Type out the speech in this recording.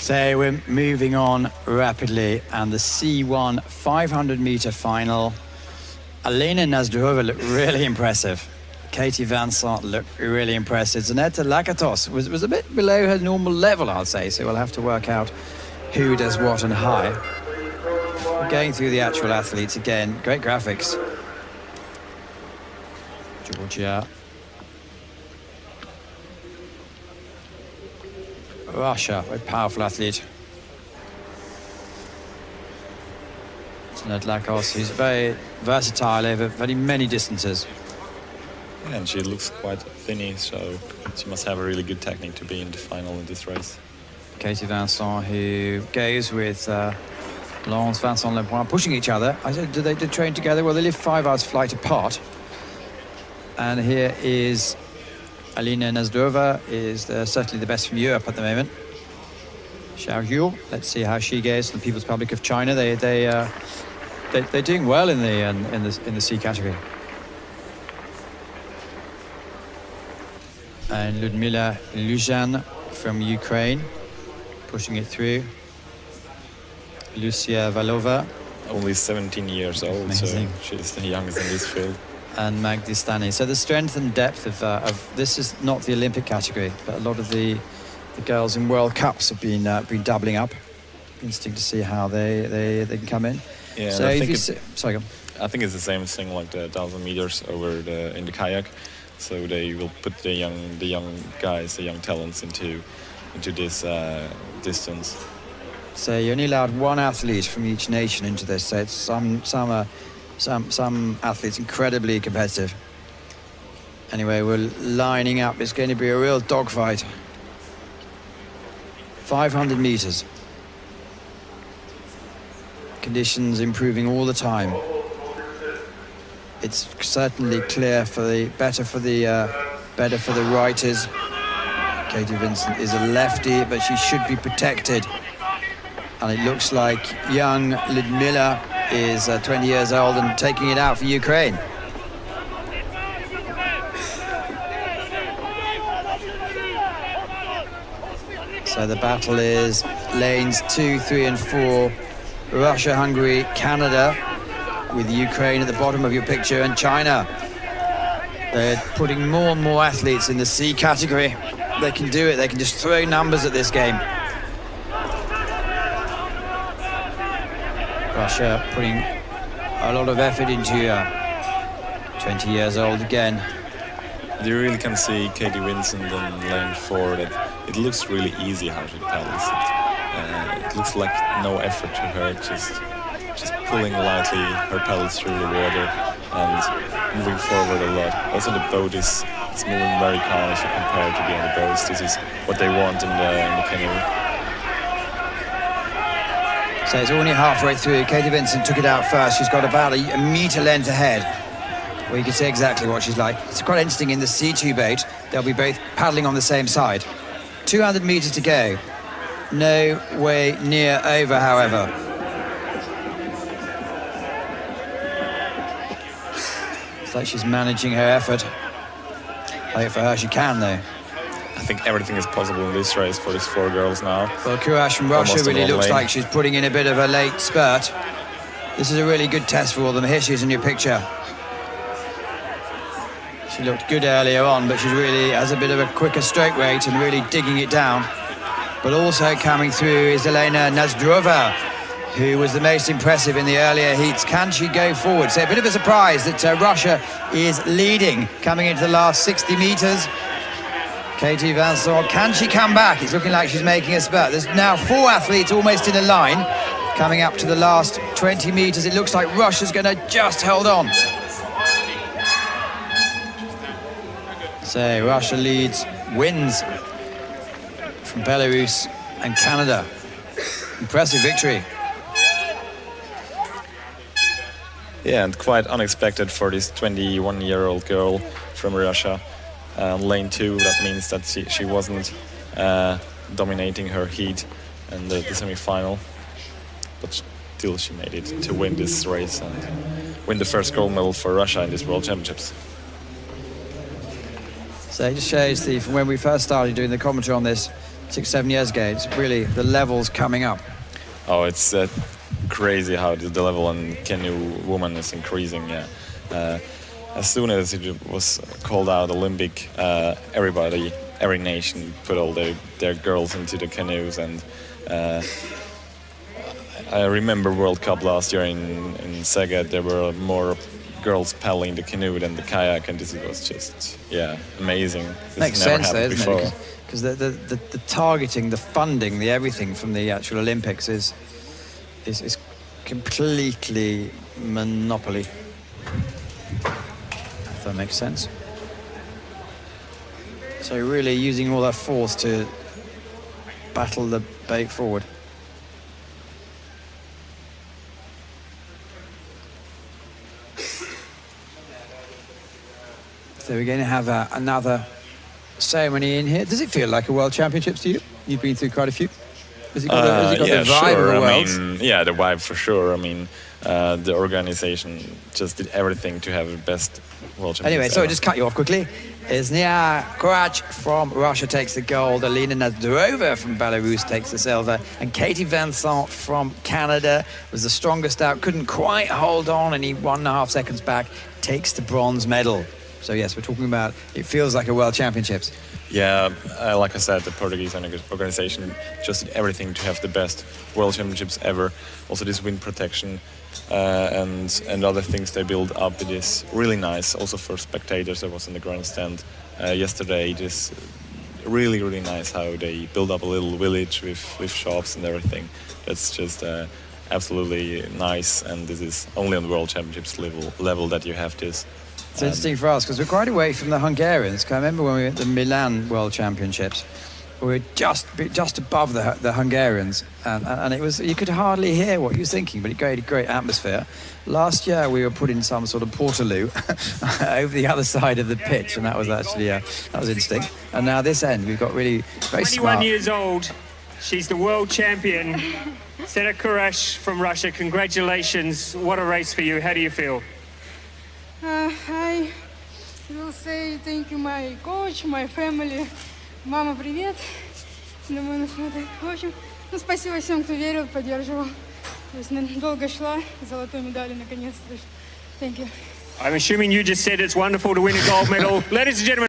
So we're moving on rapidly, and the C-1 500-meter final. Alena and NAZDROVA look really impressive. Katie Vincent looked really impressive. Zsanett LAKATOS was a bit below her normal level, I'd say, so we'll have to work out who does what and how. We're going through the actual athletes again. Great graphics. Georgia. Russia, very powerful athlete. Zsanett LAKATOS, who's very versatile over very many distances. Yeah, and she looks quite thinny, so she must have a really good technique to be in the final in this race. Katie Vincent, who goes with Laurence Vincent Lebrun, pushing each other. I said, do they train together? Well, they live 5 hours flight apart. And here is Alena NAZDROVA, is certainly the best from Europe at the moment. Shixiao XU, let's see how she goes in the People's Republic of China. They're doing well in the C category. And Liudmyla LUZAN from Ukraine, pushing it through. Lucia VALOVA. Only 17 years old, amazing. So she's the youngest in this field. And Magda STANNY. So the strength and depth of this is not the Olympic category, but a lot of the girls in World Cups have been doubling up. Interesting to see how they can come in. Yeah, so I think it's the same thing like the 1,000 meters in the kayak. So they will put the young guys, the young talents into this distance. So you're only allowed one athlete from each nation into this. So it's some athletes incredibly competitive. Anyway, we're lining up. It's going to be a real dogfight. 500 meters. Conditions improving all the time. It's certainly clear better for the writers. Katie Vincent is a lefty, but she should be protected. And it looks like young Liudmyla is 20 years old and taking it out for Ukraine. So the battle is lanes 2, 3, and 4. Russia, Hungary, Canada, with Ukraine at the bottom of your picture, and China. They're putting more and more athletes in the C category. They can do it. They can just throw numbers at this game. Russia putting a lot of effort into 20 years old again. You really can see Katie Vincent in lane 4 that it looks really easy how she paddles it. It looks like no effort to her, just pulling lightly her paddles through the water and moving forward a lot. Also the boat is moving very calm if you compare it to the other boats. This is what they want in the canoe. So it's only halfway through. Katie Vincent took it out first. She's got about a metre length ahead, where you can see exactly what she's like. It's quite interesting in the C2 boat. They'll be both paddling on the same side. 200 metres to go. No way near over, however. It's like she's managing her effort. I think for her she can, though. I think everything is possible in this race for these 4 girls now. Well, KURACH from Russia really looks like she's putting in a bit of a late spurt. This is a really good test for all them. Here she is in your picture. She looked good earlier on, but she really has a bit of a quicker stroke rate and really digging it down. But also coming through is Alena NAZDROVA, who was the most impressive in the earlier heats. Can she go forward? So a bit of a surprise that Russia is leading coming into the last 60 meters. Katie Vincent, can she come back? It's looking like she's making a spurt. There's now 4 athletes almost in a line coming up to the last 20 meters. It looks like Russia's going to just hold on. So Russia wins from Belarus and Canada. Impressive victory. Yeah, and quite unexpected for this 21-year-old girl from Russia. Lane 2, that means that she wasn't dominating her heat in the semi-final, but still she made it to win this race and win the first gold medal for Russia in this World Championships. So it just shows from when we first started doing the commentary on this, 6-7 years ago. It's really, the level's coming up. Oh, it's crazy how the level on canoe woman is increasing. Yeah, as soon as it was called out Olympic, every nation put all their girls into the canoes, and I remember World Cup last year in Szeged. There were more girls paddling the canoe than the kayak, and this was just amazing. This Makes never sense, though, happened doesn't before. it? Because the targeting, the funding, the everything from the actual Olympics is completely monopoly. If that makes sense. So really using all that force to battle the bait forward. So we're going to have another ceremony in here. Does it feel like a World Championships to you? You've been through quite a few. Has it got the vibe of a World? I mean, yeah, the vibe for sure. I mean, the organization just did everything to have the best World Championships. Anyway, so I just cut you off quickly. Kseniia KURACH from Russia takes the gold. Alena NAZDROVA from Belarus takes the silver. And Katie Vincent from Canada was the strongest out. Couldn't quite hold on, and he 1.5 seconds back takes the bronze medal. So yes, we're talking about, it feels like a World Championships. Yeah, like I said, the Portuguese organization just did everything to have the best World Championships ever. Also this wind protection and other things they build up. It is really nice. Also for spectators, I was in the grandstand yesterday. It is really, really nice how they build up a little village with shops and everything. That's just absolutely nice, and this is only on the World Championships level that you have this. It's interesting for us because we're quite away from the Hungarians. I remember when we were at the Milan World Championships, we were just above the Hungarians, and it was, you could hardly hear what he was thinking, but it created a great atmosphere. Last year we were put in some sort of portaloo over the other side of the pitch, and that was actually that was interesting. And now this end we've got really very 21 smart. years old, she's the world champion. Zsanett LAKATOS from Russia, congratulations. What a race for you. How do you feel? I will say thank you my coach, my family. Мама, привет. Думаю, нас смотрят. В общем, спасибо всем, кто верил, поддерживал. То есть долго шла, золотой медали наконец-то. Thank you. I'm assuming you just said it's wonderful to win a gold medal. Ladies and gentlemen.